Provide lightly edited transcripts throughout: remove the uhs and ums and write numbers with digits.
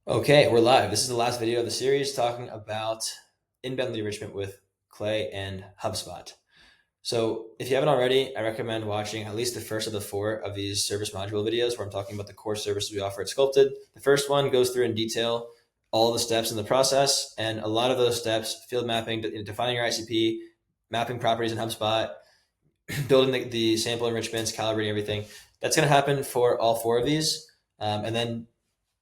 Okay, we're live. This is the last video of the series talking about inbound lead enrichment with Clay and HubSpot. So if you haven't already, I recommend watching at least the first of the 4 of these service module videos where I'm talking about the core services we offer at Sculpted. The first one goes through in detail all the steps in the process, and a lot of those steps, field mapping, defining your ICP, mapping properties in HubSpot, building the sample enrichments, calibrating everything. That's going to happen for all 4 of these. And then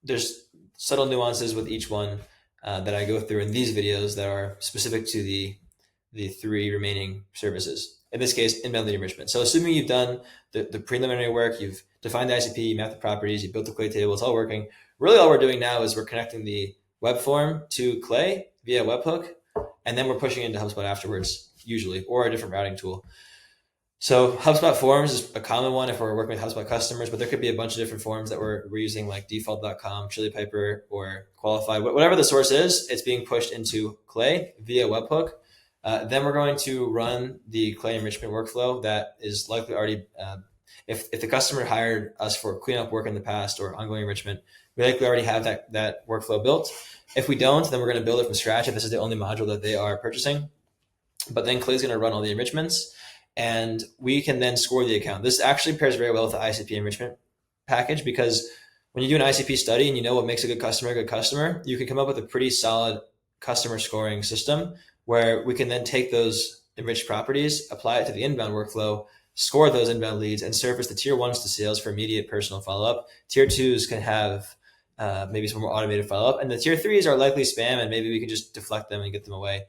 there's subtle nuances with each one that I go through in these videos that are specific to the 3 remaining services. In this case, inbound lead enrichment. So assuming you've done the preliminary work, you've defined the ICP, you mapped the properties, you built the Clay table, it's all working. Really all we're doing now is we're connecting the web form to Clay via webhook, and then we're pushing into HubSpot afterwards, usually, or a different routing tool. So HubSpot Forms is a common one if we're working with HubSpot customers, but there could be a bunch of different forms that we're using, like default.com, ChiliPiper, or qualified. Whatever the source is, it's being pushed into Clay via webhook. Then we're going to run the Clay enrichment workflow that is likely already, if the customer hired us for cleanup work in the past or ongoing enrichment, we likely already have that workflow built. If we don't, then we're going to build it from scratch if this is the only module that they are purchasing. But then Clay's going to run all the enrichments, and we can then score the account. This actually pairs very well with the ICP enrichment package, because when you do an ICP study and you know what makes a good customer, you can come up with a pretty solid customer scoring system where we can then take those enriched properties, apply it to the inbound workflow, score those inbound leads, and surface the tier 1s to sales for immediate personal follow-up. Tier 2s can have maybe some more automated follow-up, and the tier 3s are likely spam, and maybe we can just deflect them and get them away.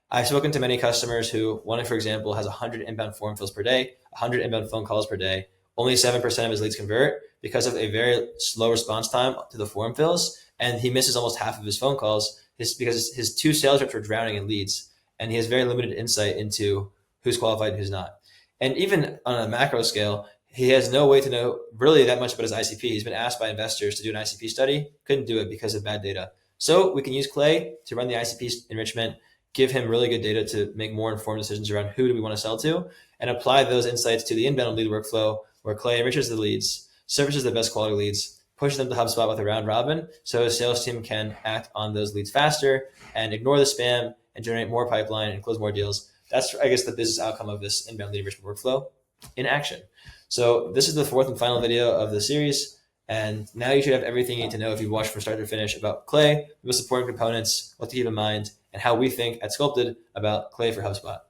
I've spoken to many customers who, one, for example, has 100 inbound form fills per day, 100 inbound phone calls per day. Only 7% of his leads convert because of a very slow response time to the form fills. And he misses almost half of his phone calls because his 2 sales reps are drowning in leads. And he has very limited insight into who's qualified and who's not. And even on a macro scale, he has no way to know really that much about his ICP. He's been asked by investors to do an ICP study, couldn't do it because of bad data. So we can use Clay to run the ICP enrichment, give him really good data to make more informed decisions around who do we want to sell to, and apply those insights to the inbound lead workflow where Clay enriches the leads, surfaces the best quality leads, pushes them to HubSpot with a round robin so his sales team can act on those leads faster and ignore the spam and generate more pipeline and close more deals. That's, I guess, the business outcome of this inbound lead enrichment workflow in action. So this is the 4th and final video of the series. And now you should have everything you need to know if you've watched from start to finish about Clay, the most important components, what to keep in mind, and how we think at Sculpted about Clay for HubSpot.